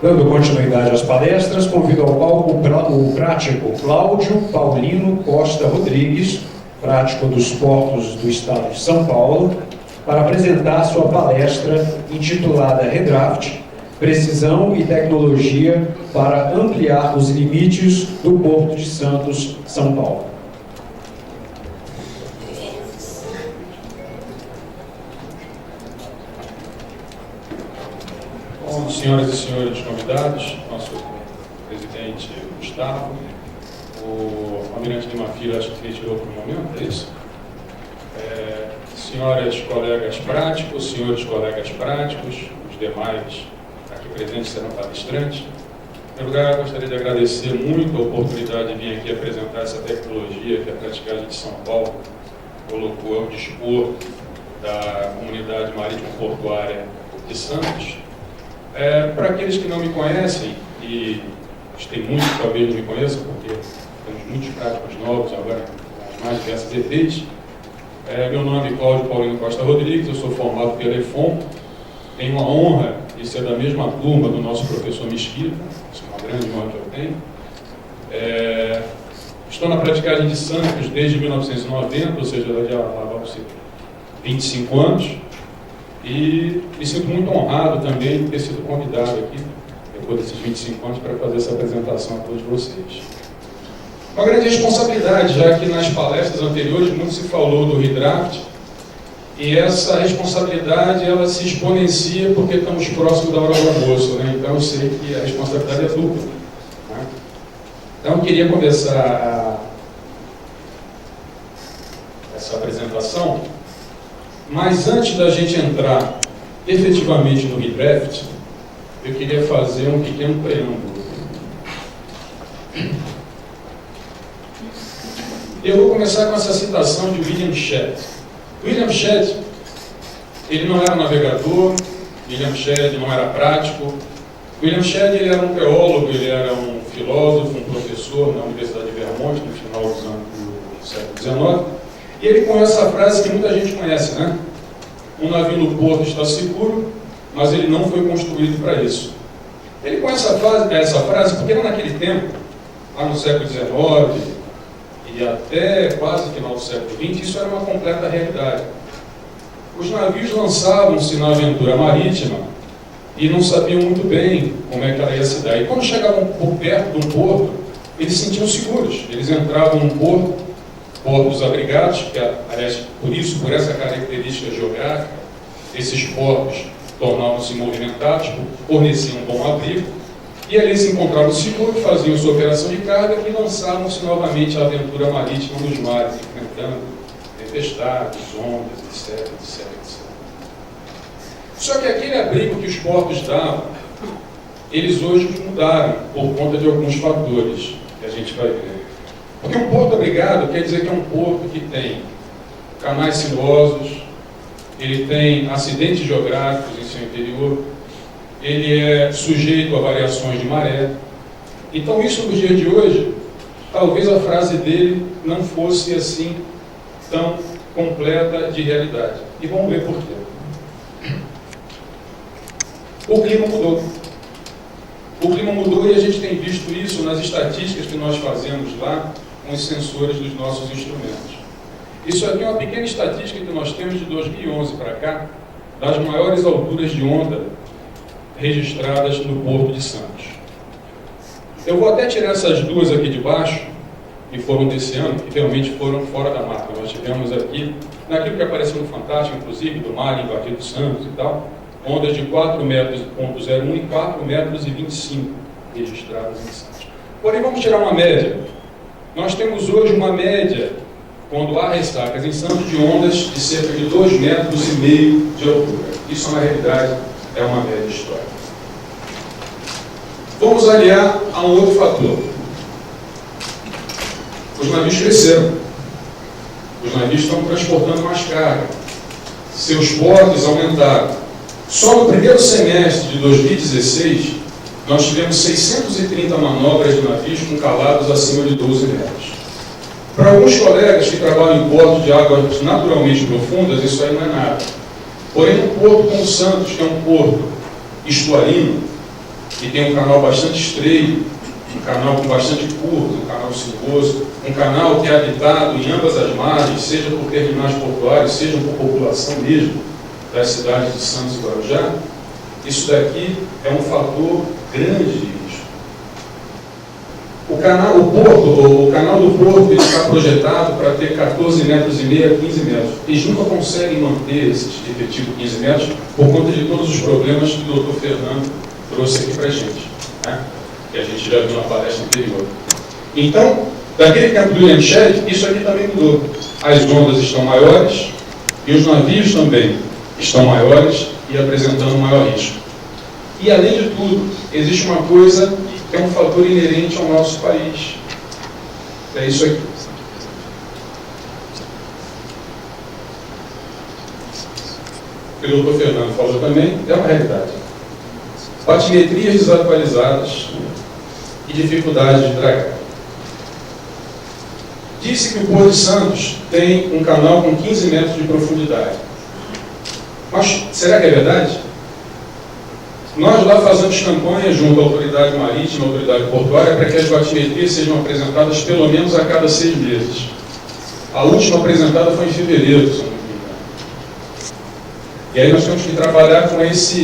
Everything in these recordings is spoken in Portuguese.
Dando continuidade às palestras, convido ao palco o prático Cláudio Paulino Costa Rodrigues, prático dos portos do estado de São Paulo, para apresentar sua palestra intitulada Redraft, Precisão e Tecnologia para Ampliar os Limites do Porto de Santos, São Paulo. Bom, senhoras e senhores convidados, nosso presidente Gustavo, o almirante Lima Filho, acho que retirou por um momento, é isso? Senhoras colegas práticos, senhores colegas práticos, os demais aqui presentes serão palestrantes. Em primeiro lugar, gostaria de agradecer muito a oportunidade de vir aqui apresentar essa tecnologia que a Praticagem de São Paulo colocou ao dispor da comunidade marítimo-portuária de Santos. Para aqueles que não me conhecem, e tem muitos que talvez não me conheçam, porque temos muitos práticos novos agora, nas mais diversas ETs. Meu nome é Cláudio Paulino Costa Rodrigues, eu sou formado pela EFON, tenho a honra de ser da mesma turma do nosso professor Mesquita, isso é uma grande honra que eu tenho. Estou na Praticagem de Santos desde 1990, ou seja, já vão ser 25 anos, e me sinto muito honrado também de ter sido convidado aqui, depois desses 25 anos, para fazer essa apresentação a todos vocês. Uma grande responsabilidade, já que nas palestras anteriores muito se falou do redraft, e essa responsabilidade ela se exponencia porque estamos próximos da hora do almoço, né? Então eu sei que a responsabilidade é dupla, né? Então eu queria começar essa apresentação, mas antes da gente entrar efetivamente no redraft, eu queria fazer um pequeno preâmbulo. Eu vou começar com essa citação de William Shedd. William Shedd, ele não era navegador, William Shedd não era prático. William Shedd, ele era um teólogo, ele era um filósofo, um professor na Universidade de Vermont, no final dos anos do século XIX. E ele com essa frase que muita gente conhece, né? Um navio no porto está seguro, mas ele não foi construído para isso. Ele com essa frase porque naquele tempo, lá no século XIX e até quase final do século XX, isso era uma completa realidade. Os navios lançavam-se na aventura marítima e não sabiam muito bem como é que ela ia se dar. E quando chegavam por perto de um porto, eles se sentiam seguros. Eles entravam num porto, portos abrigados, que, aliás, por essa característica geográfica, esses portos tornavam-se movimentados, forneciam um bom abrigo, e ali se encontravam seguros, faziam sua operação de carga e lançavam-se novamente à aventura marítima nos mares, enfrentando tempestades, ondas, etc, etc, etc. Só que aquele abrigo que os portos davam, eles hoje mudaram por conta de alguns fatores que a gente vai ver. Porque um porto abrigado quer dizer que é um porto que tem canais sinuosos, ele tem acidentes geográficos em seu interior, ele é sujeito a variações de maré. Então isso nos dias de hoje, talvez a frase dele não fosse assim tão completa de realidade. E vamos ver por quê. O clima mudou. O clima mudou e a gente tem visto isso nas estatísticas que nós fazemos lá com os sensores dos nossos instrumentos. Isso aqui é uma pequena estatística que nós temos de 2011 para cá, das maiores alturas de onda registradas no Porto de Santos. Eu vou até tirar essas duas aqui de baixo, que foram desse ano, que realmente foram fora da marca. Nós tivemos aqui, naquilo que apareceu no Fantástico, inclusive, do mar invadido Santos e tal, ondas de 4,01 metros e 4,25 metros registradas em Santos. Porém, vamos tirar uma média. Nós temos hoje uma média, quando há ressacas em Santos, de ondas de cerca de 2,5 metros de altura. Isso, na realidade, é uma média histórica. Vamos aliar a um outro fator. Os navios cresceram. Os navios estão transportando mais carga. Seus portos aumentaram. Só no primeiro semestre de 2016, nós tivemos 630 manobras de navios com calados acima de 12 metros. Para alguns colegas que trabalham em portos de águas naturalmente profundas, isso aí não é nada. Porém, um porto como o Santos, que é um porto estuarino, e tem um canal bastante estreito, um canal com bastante curva, um canal sinuoso, um canal que é habitado em ambas as margens, seja por terminais portuários, seja por população mesmo das cidades de Santos e Guarujá, isso daqui é um fator grande de risco. O canal do Porto está projetado para ter 14,5 metros a 15 metros. Eles nunca conseguem manter esse efetivo 15 metros por conta de todos os problemas que o doutor Fernando trouxe aqui para a gente, né? Que a gente já viu na palestra anterior. Então, daquele tempo do William Shedd, isso aqui também mudou. As ondas estão maiores e os navios também estão maiores e apresentando maior risco. E, além de tudo, existe uma coisa que é um fator inerente ao nosso país. É isso aqui. O que o doutor Fernando falou também é uma realidade. Batimetrias desatualizadas e dificuldade de dragagem. Disse que o Porto de Santos tem um canal com 15 metros de profundidade. Mas será que é verdade? Nós lá fazemos campanha junto à autoridade marítima, à autoridade portuária, para que as batimetrias sejam apresentadas pelo menos a cada 6 meses. A última apresentada foi em fevereiro, se não me engano. E aí nós temos que trabalhar com essa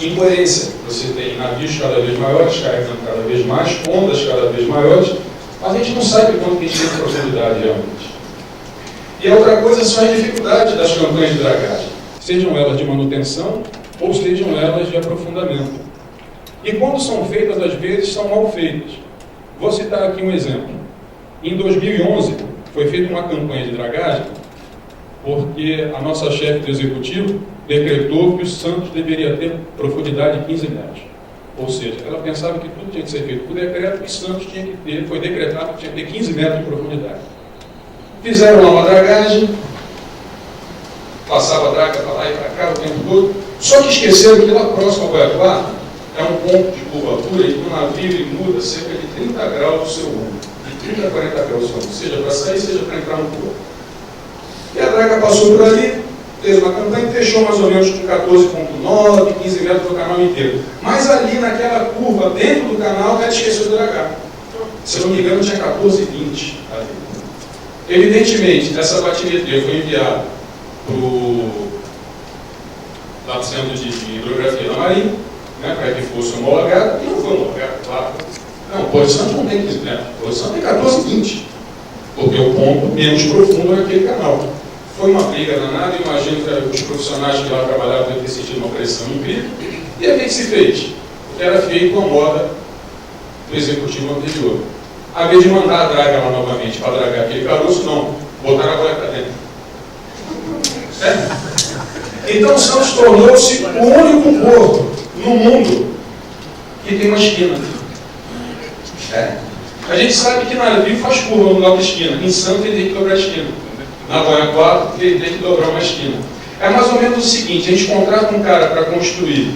incoerência. Você tem navios cada vez maiores, carregando cada vez mais, ondas cada vez maiores, mas a gente não sabe quanto que a gente tem de profundidade realmente. E a outra coisa são as dificuldades das campanhas de dragagem, sejam elas de manutenção ou sejam elas de aprofundamento. E quando são feitas, às vezes, são mal feitas. Vou citar aqui um exemplo. Em 2011, foi feita uma campanha de dragagem porque a nossa chefe do executivo decretou que o Santos deveria ter profundidade de 15 metros. Ou seja, ela pensava que tudo tinha que ser feito por decreto e Santos tinha que ter, foi decretado que tinha que ter 15 metros de profundidade. Fizeram lá uma dragagem, passava a draga para lá e para cá o tempo todo, só que esqueceram que lá próximo ao Goiatuá é um ponto de curvatura e que o navio ele muda cerca de 30 graus do seu rumo, de 30 a 40 graus do seu rumo, seja para sair, seja para entrar no porto. E a draga passou por ali, fez uma campanha e fechou mais ou menos com 14,9, 15 metros do canal inteiro. Mas ali naquela curva, dentro do canal, ela esqueceu de dragar. Se eu não me engano, tinha 14,20 ali. Evidentemente, essa batimetria foi enviada para o Centro de Hidrografia da Marinha, né, para que fosse homologado, e não foi homologado, claro. Não, o Porto de Santos não tem 15 metros, o Porto de Santos tem 14,20, porque o ponto menos profundo é aquele canal. Foi uma briga danada, imagino que os profissionais que lá trabalhavam devem ter sentido uma pressão incrível, e a que se fez? Porque era feito uma moda do executivo anterior. A vez de mandar a draga lá novamente para dragar aquele caroço, não, botaram a boia para dentro. Certo? Então Santos tornou-se o único porto no mundo que tem uma esquina. A gente sabe que navio faz curva no lugar da esquina. Em Santos ele tem que dobrar a esquina. Na Boia 4 ele tem que dobrar uma esquina. É mais ou menos o seguinte: a gente contrata um cara para construir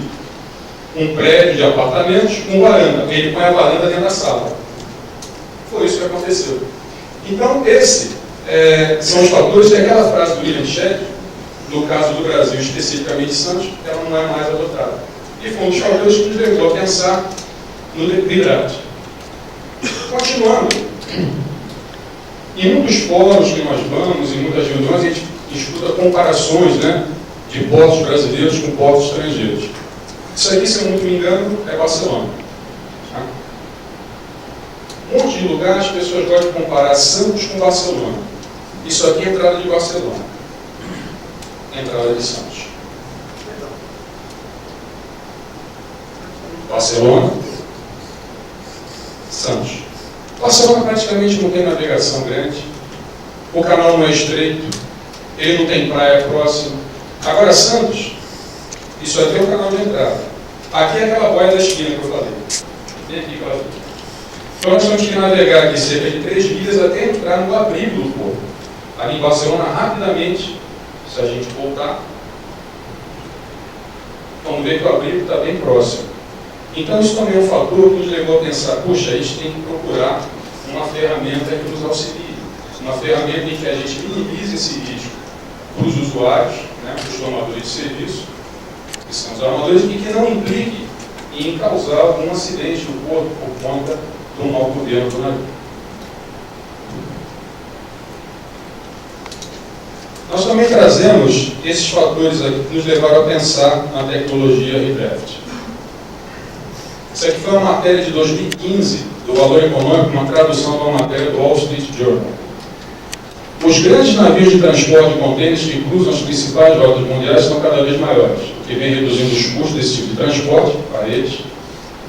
um prédio de apartamentos com varanda. Ele põe a varanda dentro da sala. Foi isso que aconteceu. Então, esses são os fatores. Tem aquela frase do William Shedd, no caso do Brasil, especificamente Santos, ela não é mais adotada. E foi um dos fatores que nos levou a pensar no debilidade. Continuando, em muitos fóruns que nós vamos, em muitas reuniões, a gente escuta comparações, né, de portos brasileiros com portos estrangeiros. Isso aqui, se eu não me engano, é Barcelona. Um monte de lugar as pessoas gostam de comparar Santos com Barcelona. Isso aqui é a entrada de Barcelona. Entrada de Santos. Barcelona, Santos. Barcelona praticamente não tem navegação grande, o canal não é estreito, ele não tem praia próxima. Agora Santos, isso aqui é o canal de entrada. Aqui é aquela boia da esquina que eu falei. Vem aqui, aquela. Então nós temos que navegar aqui cerca de 3 milhas até entrar no abrigo do porto. Ali em Barcelona, rapidamente, se a gente voltar, vamos ver que o abrigo está bem próximo. Então isso também é um fator que nos levou a pensar: puxa, a gente tem que procurar uma ferramenta que nos auxilie, uma ferramenta em que a gente minimize esse risco para os usuários, né, para os tomadores de serviço, que são os armadores, e que não implique em causar algum acidente no porto por conta do mau governo do navio. Nós também trazemos esses fatores aqui que nos levaram a pensar na tecnologia Redraft. Isso aqui foi uma matéria de 2015 do Valor Econômico, uma tradução de uma matéria do Wall Street Journal. Os grandes navios de transporte de contêineres que cruzam as principais rotas mundiais são cada vez maiores, o que vem reduzindo os custos desse tipo de transporte para eles,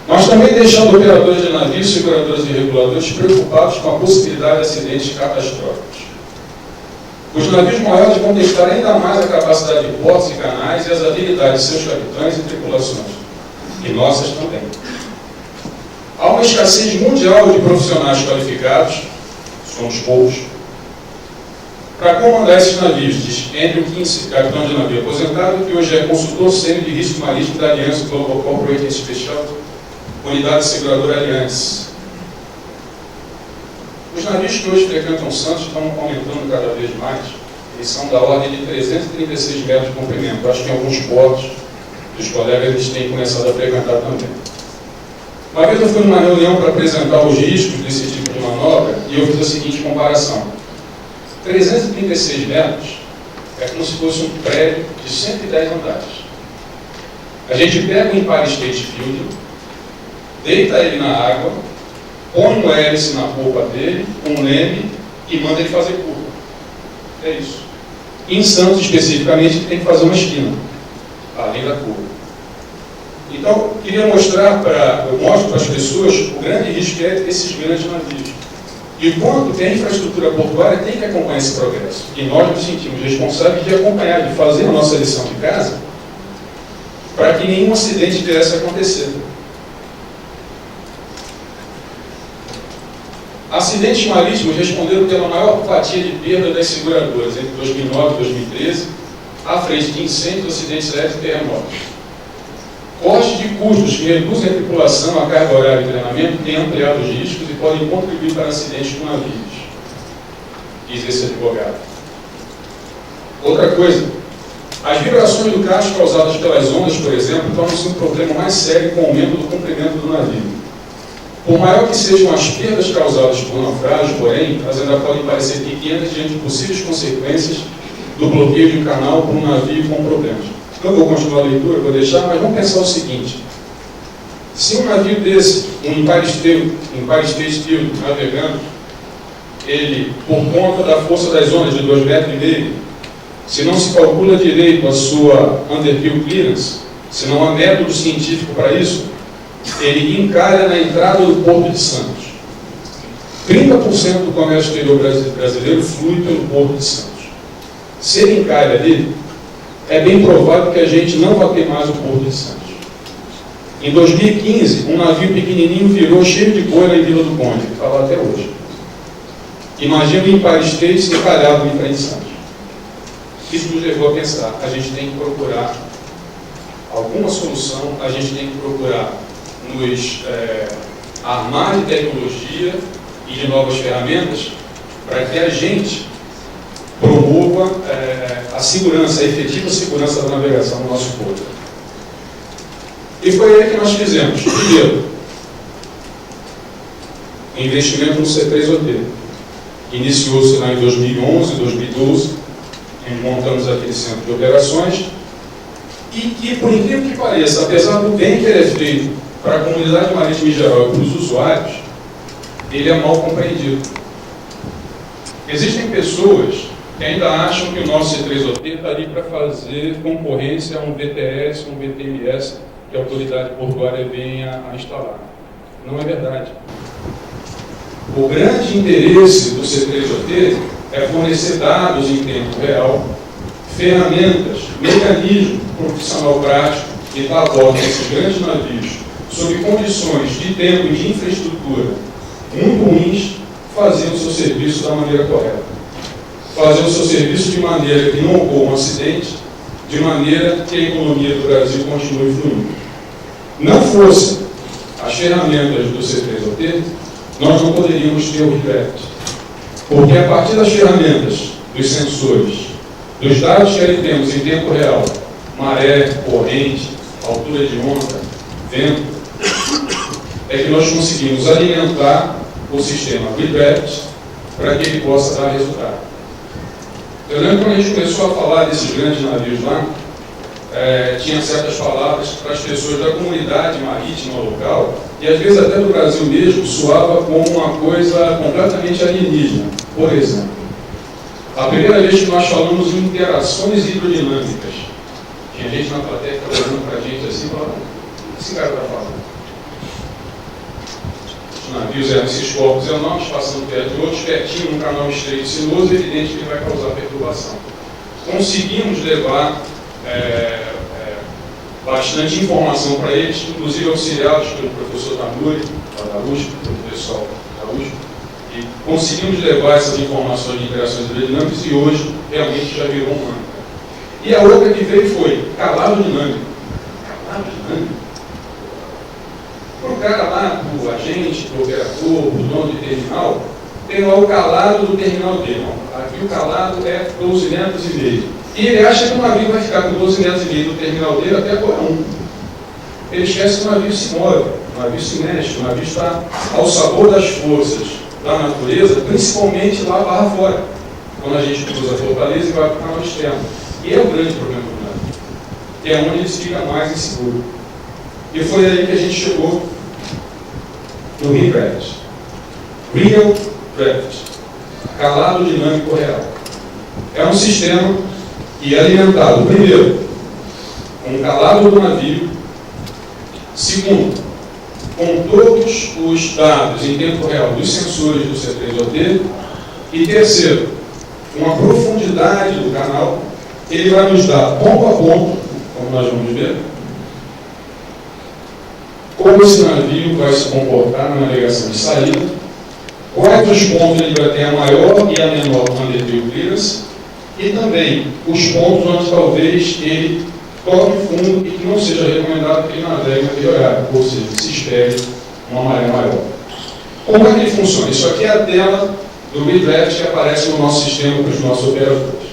mas também deixando operadores de navios, seguradores e reguladores preocupados com a possibilidade de acidentes catastróficos. Os navios maiores vão testar ainda mais a capacidade de portos e canais e as habilidades de seus capitães e tripulações, e nossas também. Há uma escassez mundial de profissionais qualificados, somos poucos, para comandar esses navios, diz Andrew Kinsey, capitão de navio aposentado, que hoje é consultor sênior de risco marítimo da Aliança Global Corporate Special, unidade seguradora Allianz. Os navios que hoje frequentam Santos estão aumentando cada vez mais. Eles são da ordem de 336 metros de comprimento. Acho que em alguns portos dos colegas eles têm começado a frequentar também. Uma vez eu fui numa reunião para apresentar os riscos desse tipo de manobra e eu fiz a seguinte comparação. 336 metros é como se fosse um prédio de 110 andares. A gente pega o Empire State Building, deita ele na água, põe um hélice na polpa dele, um leme e manda ele fazer curva. É isso. Em Santos, especificamente, tem que fazer uma esquina, além da curva. Então, queria mostrar eu mostro para as pessoas o grande risco que é esses grandes navios. E o quanto que a infraestrutura portuária tem que acompanhar esse progresso. E nós nos sentimos responsáveis de acompanhar, de fazer a nossa lição de casa, para que nenhum acidente viesse a acontecer. Acidentes marítimos responderam pela maior fatia de perda das seguradoras entre 2009 e 2013, à frente de incêndios, acidentes aéreos e terremotos. Cortes de custos que reduzem a tripulação, a carga horária e treinamento têm ampliado os riscos e podem contribuir para acidentes com navios, diz esse advogado. Outra coisa, as vibrações do casco causadas pelas ondas, por exemplo, tornam-se um problema mais sério com o aumento do comprimento do navio. Por maior que sejam as perdas causadas por naufrágio, porém, elas ainda podem parecer pequenas diante de possíveis consequências do bloqueio de um canal por um navio com problemas. Não vou continuar a leitura, vou deixar, mas vamos pensar o seguinte. Se um navio desse, um Empire State Building, navegando, ele, por conta da força das ondas de 2,5 metros, se não se calcula direito a sua underfill clearance, se não há método científico para isso, ele encalha na entrada do Porto de Santos. 30% do comércio exterior brasileiro flui pelo Porto de Santos. Se ele encalha ali, é bem provável que a gente não vá ter mais o Porto de Santos. Em 2015, um navio pequenininho virou cheio de boia em Vila do Conde, que está lá até hoje. Imagina o Empire State encalhado em frente de Santos. Isso nos levou a pensar, a gente tem que procurar alguma solução, a gente tem que procurar nos armar de tecnologia e de novas ferramentas para que a gente promova a segurança, a efetiva segurança da navegação no nosso porto. E foi aí que nós fizemos. Primeiro, o investimento no C3OT. Iniciou-se lá em 2011, 2012, montamos aquele centro de operações, e que, por incrível que pareça, apesar do bem que ele é feito para a comunidade marítima em geral e para os usuários, ele é mal compreendido. Existem pessoas que ainda acham que o nosso C3OT está ali para fazer concorrência a um BTS, um BTMS, que a autoridade portuária venha a instalar. Não é verdade. O grande interesse do C3OT é fornecer dados em tempo real, ferramentas, mecanismo profissional prático que dá a bordo desses grandes navios sob condições de tempo e de infraestrutura muito ruins, fazer o seu serviço da maneira correta. Fazer o seu serviço de maneira que não ocorra um acidente, de maneira que a economia do Brasil continue fluindo. Não fossem as ferramentas do C3OT, nós não poderíamos ter o Redraft. Porque a partir das ferramentas, dos sensores, dos dados que ali temos em tempo real, maré, corrente, altura de onda, vento, é que nós conseguimos alimentar o sistema Redraft para que ele possa dar resultado. Eu lembro quando a gente começou a falar desses grandes navios lá, tinha certas palavras para as pessoas da comunidade marítima local, e às vezes até do Brasil mesmo, soava como uma coisa completamente alienígena. Por exemplo, a primeira vez que nós falamos em interações hidrodinâmicas, tinha gente na plateia que estava olhando para a gente assim, falando: o que esse cara está falando? Os navios eram esses corpos enormes, passando perto de outros, pertinho num canal estreito e sinuoso, evidente que ele vai causar perturbação. Conseguimos levar bastante informação para eles, inclusive auxiliados pelo professor Tamuri, da USP, pelo pessoal da USP, e conseguimos levar essas informações de interações hidrodinâmicas e hoje realmente já virou um mantra. E a outra que veio foi calado dinâmico. Calado dinâmico? Para o cara lá, para o agente, para o operador, para o dono de terminal, tem lá o calado do terminal dele. Aqui o calado é 12 metros e meio. E ele acha que o navio vai ficar com 12 metros e meio do terminal dele até agora 1. Ele esquece que o navio se move, o navio se mexe, o navio está ao sabor das forças da natureza, principalmente lá barra fora, quando a gente cruza a Fortaleza e vai para o canal externo. E é o grande problema do navio, que é onde ele fica mais inseguro. E foi aí que a gente chegou no Redraft. Real Draft. Calado dinâmico real. É um sistema que é alimentado, primeiro, com o calado do navio, segundo, com todos os dados em tempo real dos sensores do C3OT, e terceiro, com a profundidade do canal, ele vai nos dar ponto a ponto, como nós vamos ver, como esse navio vai se comportar na navegação de saída, quais os pontos ele vai ter a maior e a menor underview clearance, e também os pontos onde talvez ele toque fundo e que não seja recomendado que ele navegue naquele horário, ou seja, que se espere uma maré maior. Como é que ele funciona? Isso aqui é a tela do Redraft que aparece no nosso sistema para os nossos operadores.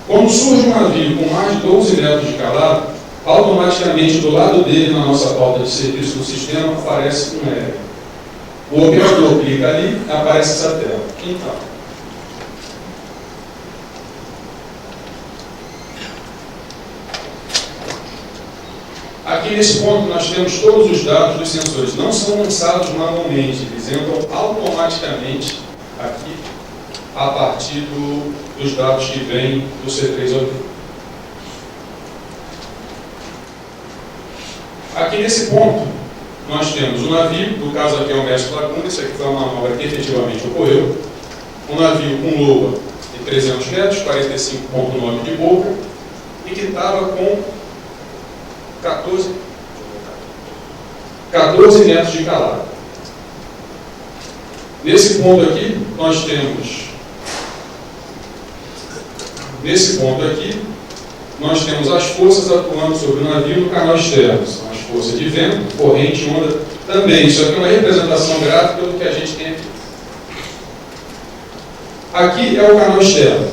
Quando surge um navio com mais de 12 metros de calado, automaticamente do lado dele, na nossa pauta de serviço do sistema, aparece um R. O operador clica ali, aparece essa tela. Então, aqui nesse ponto nós temos todos os dados dos sensores. Não são lançados manualmente, eles entram automaticamente aqui a partir dos dados que vêm do C3OT. Aqui nesse ponto nós temos o navio, no caso aqui é o Mestre Laguna, isso aqui foi uma manobra que efetivamente ocorreu. Um navio com loa de 300 metros, 45,9 de boca, e que estava com 14 metros de calado. Nesse ponto aqui, nós temos as forças atuando sobre o navio no canal externo. São as forças de vento, corrente, onda também. Isso aqui é uma representação gráfica do que a gente tem aqui. Aqui é o canal externo.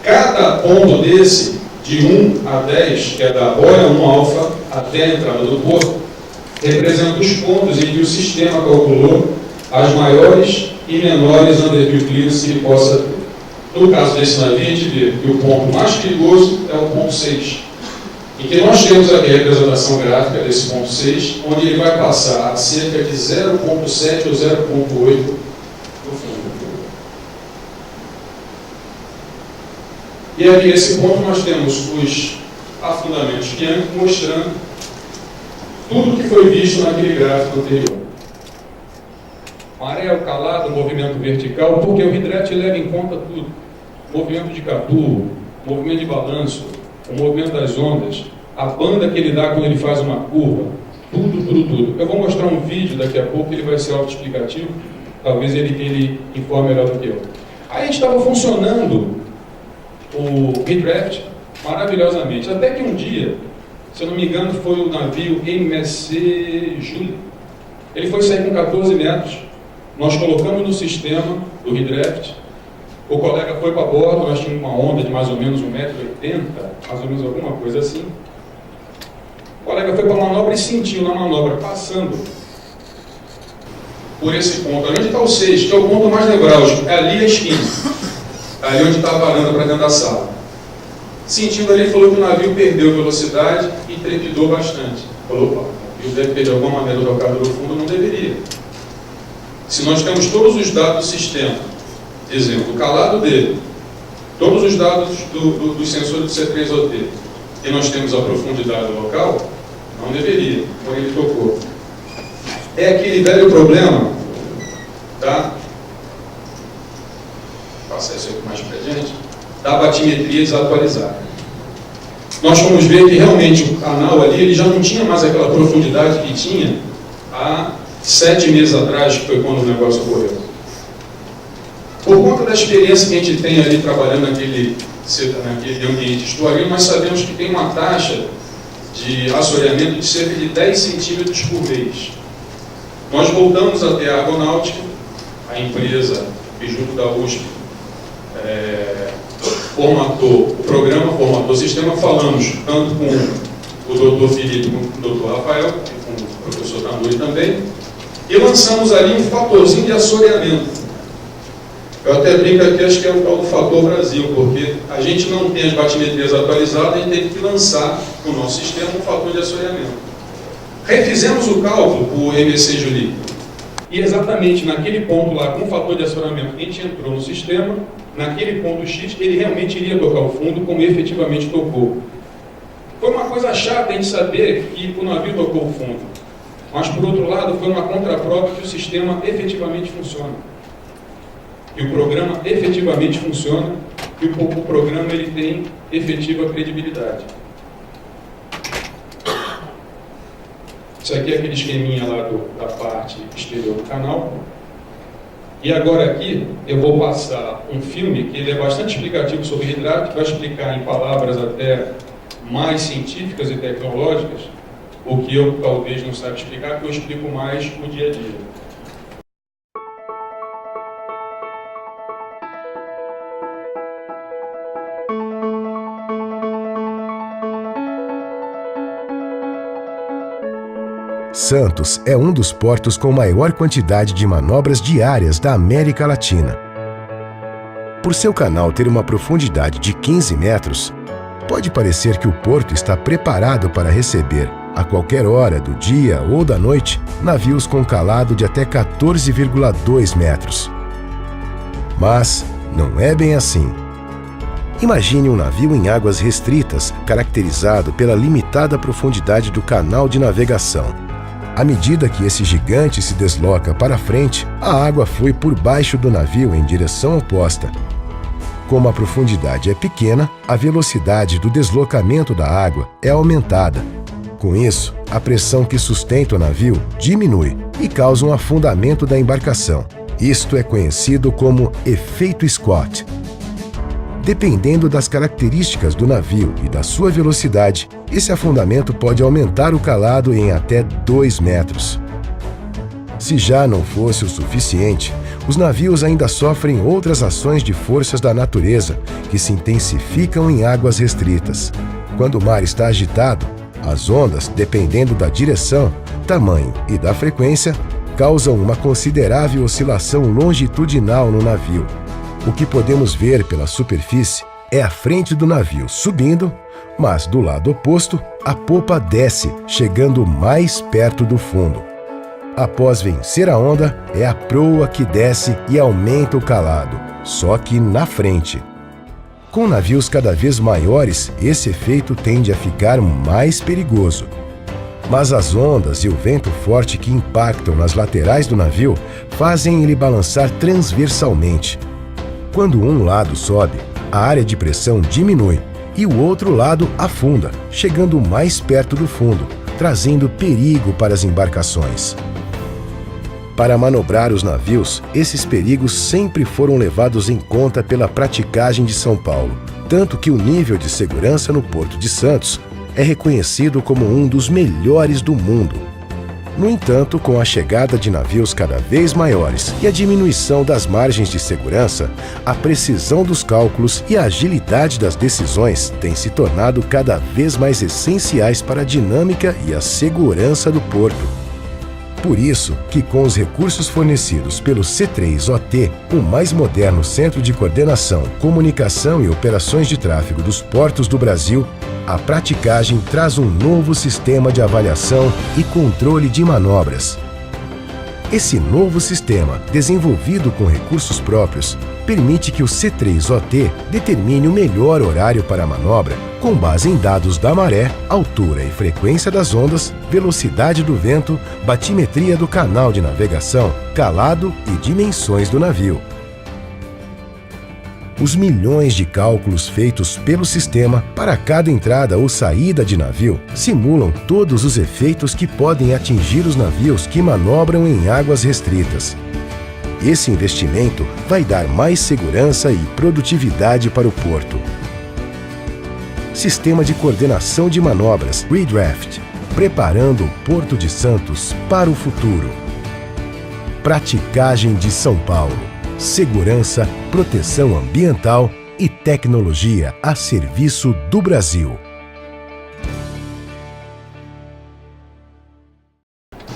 Cada ponto desse, de 1 a 10, que é da boia 1 alfa até a entrada do porto, representa os pontos em que o sistema calculou as maiores e menores underview clearance que ele possa ter. No caso desse navio, a gente vê que o ponto mais perigoso é o ponto 6, em que nós temos aqui a representação gráfica desse ponto 6, onde ele vai passar a cerca de 0,7 ou 0,8 no fundo. E aqui nesse ponto nós temos os afundamentos de Yankee mostrando tudo que foi visto naquele gráfico anterior. Maré, o calado, o movimento vertical, porque o Redraft leva em conta tudo. Movimento de capô, movimento de balanço, o movimento das ondas, a banda que ele dá quando ele faz uma curva, tudo. Eu vou mostrar um vídeo daqui a pouco, ele vai ser autoexplicativo, talvez ele informe melhor do que eu. Aí a gente estava funcionando o Redraft maravilhosamente, até que um dia, se eu não me engano, foi o navio MSC Júlio. Ele foi sair com 14 metros, nós colocamos no sistema do Redraft, o colega foi para bordo, nós tínhamos uma onda de mais ou menos 1,80 m, mais ou menos alguma coisa assim, colega foi para a manobra e sentiu na manobra, passando por esse ponto. Ali onde está o 6, que é o ponto mais nevrálgico, é ali a esquina. Ali onde está a varanda para dentro da sala. Sentindo ali, falou que o navio perdeu velocidade e trepidou bastante. Falou, opa, o navio deve ter de alguma maneira tocado no fundo, não deveria. Se nós temos todos os dados do sistema, exemplo, o calado dele, todos os dados dos sensores do C3OT, e nós temos a profundidade local, não deveria, porém ele tocou. É aquele velho problema, tá? Vou passar isso aqui mais para gente, da batimetria desatualizada. Nós vamos ver que realmente o canal ali ele já não tinha mais aquela profundidade que tinha há 7 meses atrás, que foi quando o negócio ocorreu. Por conta da experiência que a gente tem ali trabalhando naquele ambiente estuarino, nós sabemos que tem uma taxa de assoreamento de cerca de 10 centímetros por mês. Nós voltamos até a Aeronáutica, a empresa que junto da USP formatou o programa, formatou o sistema, falamos tanto com o doutor Felipe como com o doutor Rafael, e com o professor Tanuri também, e lançamos ali um fatorzinho de assoreamento. Eu até brinco aqui, acho que é o tal do fator Brasil, porque a gente não tem as batimetrias atualizadas, a gente teve que lançar no nosso sistema um fator de assoreamento. Refizemos o cálculo por MEC Julie. E exatamente naquele ponto lá, com o fator de assoreamento que a gente entrou no sistema, naquele ponto X, ele realmente iria tocar o fundo como efetivamente tocou. Foi uma coisa chata a gente saber que o navio tocou o fundo. Mas, por outro lado, foi uma contraprova que o sistema efetivamente funciona. Que o programa efetivamente funciona, que o programa ele tem efetiva credibilidade. Isso aqui é aquele esqueminha lá da parte exterior do canal. E agora aqui eu vou passar um filme que ele é bastante explicativo sobre hidráulica, que vai explicar em palavras até mais científicas e tecnológicas o que eu talvez não saiba explicar, que eu explico mais no dia a dia. Santos é um dos portos com maior quantidade de manobras diárias da América Latina. Por seu canal ter uma profundidade de 15 metros, pode parecer que o porto está preparado para receber, a qualquer hora do dia ou da noite, navios com calado de até 14,2 metros. Mas não é bem assim. Imagine um navio em águas restritas, caracterizado pela limitada profundidade do canal de navegação. À medida que esse gigante se desloca para frente, a água flui por baixo do navio em direção oposta. Como a profundidade é pequena, a velocidade do deslocamento da água é aumentada. Com isso, a pressão que sustenta o navio diminui e causa um afundamento da embarcação. Isto é conhecido como efeito Scott. Dependendo das características do navio e da sua velocidade, esse afundamento pode aumentar o calado em até 2 metros. Se já não fosse o suficiente, os navios ainda sofrem outras ações de forças da natureza que se intensificam em águas restritas. Quando o mar está agitado, as ondas, dependendo da direção, tamanho e da frequência, causam uma considerável oscilação longitudinal no navio. O que podemos ver pela superfície é a frente do navio subindo, mas do lado oposto, a popa desce, chegando mais perto do fundo. Após vencer a onda, é a proa que desce e aumenta o calado, só que na frente. Com navios cada vez maiores, esse efeito tende a ficar mais perigoso. Mas as ondas e o vento forte que impactam nas laterais do navio fazem ele balançar transversalmente. Quando um lado sobe, a área de pressão diminui e o outro lado afunda, chegando mais perto do fundo, trazendo perigo para as embarcações. Para manobrar os navios, esses perigos sempre foram levados em conta pela praticagem de São Paulo, tanto que o nível de segurança no Porto de Santos é reconhecido como um dos melhores do mundo. No entanto, com a chegada de navios cada vez maiores e a diminuição das margens de segurança, a precisão dos cálculos e a agilidade das decisões têm se tornado cada vez mais essenciais para a dinâmica e a segurança do porto. Por isso que, com os recursos fornecidos pelo C3OT, o mais moderno centro de coordenação, comunicação e operações de tráfego dos portos do Brasil, a praticagem traz um novo sistema de avaliação e controle de manobras. Esse novo sistema, desenvolvido com recursos próprios, permite que o C3OT determine o melhor horário para a manobra com base em dados da maré, altura e frequência das ondas, velocidade do vento, batimetria do canal de navegação, calado e dimensões do navio. Os milhões de cálculos feitos pelo sistema para cada entrada ou saída de navio simulam todos os efeitos que podem atingir os navios que manobram em águas restritas. Esse investimento vai dar mais segurança e produtividade para o porto. Sistema de coordenação de manobras Redraft, preparando o Porto de Santos para o futuro. Praticagem de São Paulo. Segurança, proteção ambiental e tecnologia a serviço do Brasil.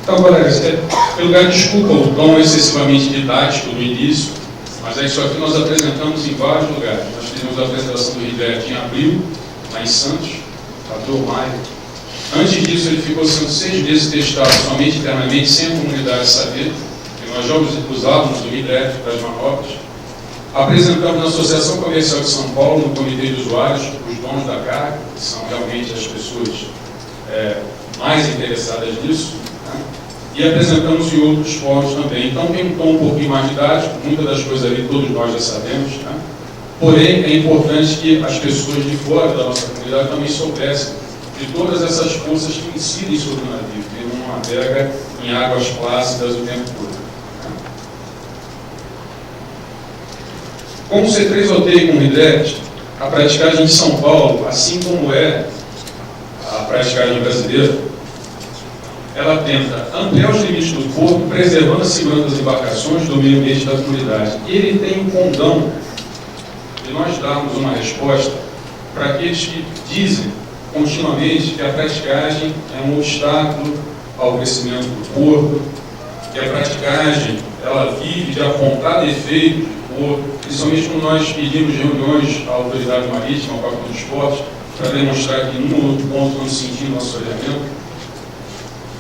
Então, colegas, pelo lugar, desculpa o tom excessivamente didático do início, mas é isso aqui nós apresentamos em vários lugares. Nós fizemos a apresentação do RIDET em abril, lá em Santos, abril, maio. Antes disso, ele ficou sendo 6 meses testado somente internamente, sem a comunidade saber. Nós já usávamos o RIDET para as manobras. Apresentamos na Associação Comercial de São Paulo, no Comitê de Usuários, os donos da carga, que são realmente as pessoas mais interessadas nisso, né? E apresentamos em outros fóruns também. Então tem um tom um pouquinho mais didático, muitas das coisas ali todos nós já sabemos, né? Porém, é importante que as pessoas de fora da nossa comunidade também soubessem de todas essas forças que incidem sobre o navio, que não navega em águas plácidas o tempo todo. Com o C3OT e com o RIDET, a praticagem de São Paulo, assim como é a praticagem brasileira, ela tenta ampliar os limites do porto, preservando a segurança das embarcações do meio ambiente da comunidade. Ele tem um condão de nós darmos uma resposta para aqueles que dizem continuamente que a praticagem é um obstáculo ao crescimento do porto, que a praticagem ela vive de apontar defeitos do porto, principalmente quando nós pedimos reuniões à autoridade marítima, ao Pacto dos Portos, para demonstrar que num ou outro ponto estamos sentindo nosso ordenamento,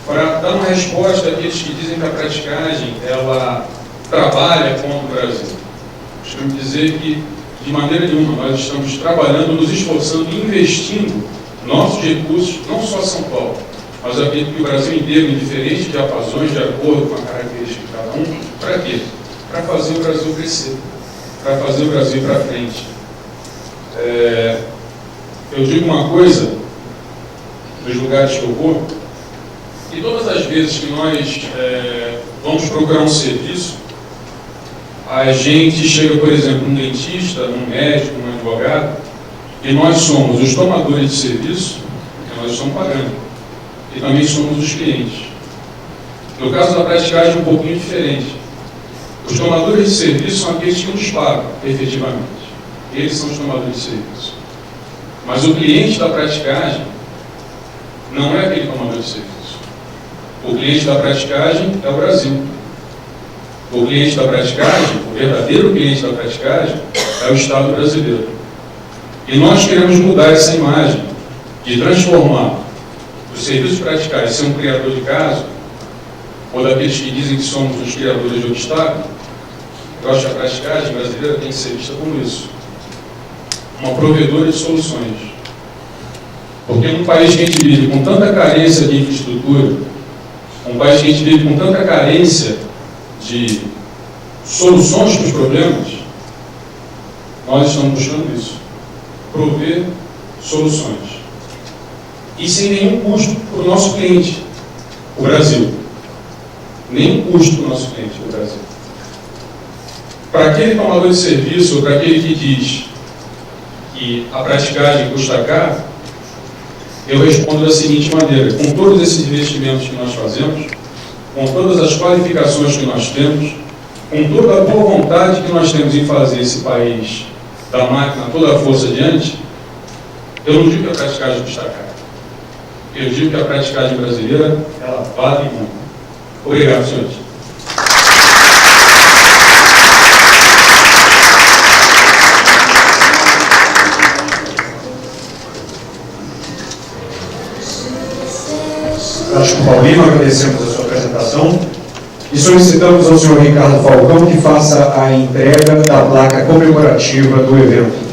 para dar uma resposta àqueles que dizem que a praticagem ela trabalha contra o Brasil. Costumo dizer que, de maneira nenhuma, nós estamos trabalhando, nos esforçando e investindo nossos recursos, não só São Paulo, mas acredito que o Brasil inteiro, em diferentes diapasões, de acordo com a característica de cada um, para quê? Para fazer o Brasil crescer, para fazer o Brasil para frente. Eu digo uma coisa, nos lugares que eu vou, que todas as vezes que nós vamos procurar um serviço, a gente chega, por exemplo, num dentista, num médico, num advogado, e nós somos os tomadores de serviço, que nós estamos pagando, e também somos os clientes. No caso da praticagem é um pouquinho diferente. Os tomadores de serviço são aqueles que nos pagam, efetivamente. Eles são os tomadores de serviço. Mas o cliente da praticagem não é aquele tomador de serviço. O cliente da praticagem é o Brasil. O cliente da praticagem, o verdadeiro cliente da praticagem, é o Estado brasileiro. E nós queremos mudar essa imagem de transformar os serviços praticais em ser um criador de caso, ou daqueles que dizem que somos os criadores de obstáculo. Eu acho que a praticagem brasileira tem que ser vista como isso. Uma provedora de soluções. Porque num país que a gente vive com tanta carência de infraestrutura, um país que a gente vive com tanta carência de soluções para os problemas, nós estamos buscando isso. Prover soluções. E sem nenhum custo para o nosso cliente, o Brasil. Nenhum custo para o nosso cliente, o Brasil. Para aquele tomador de serviço, ou para aquele que diz que a praticagem custa caro, eu respondo da seguinte maneira: com todos esses investimentos que nós fazemos, com todas as qualificações que nós temos, com toda a boa vontade que nós temos em fazer esse país da máquina toda a força adiante, eu não digo que a praticagem destacada. Eu digo que a praticagem brasileira, ela vale muito. Obrigado, senhores. Prático Paulino, agradecemos a sua apresentação e solicitamos ao senhor Ricardo Falcão que faça a entrega da placa comemorativa do evento.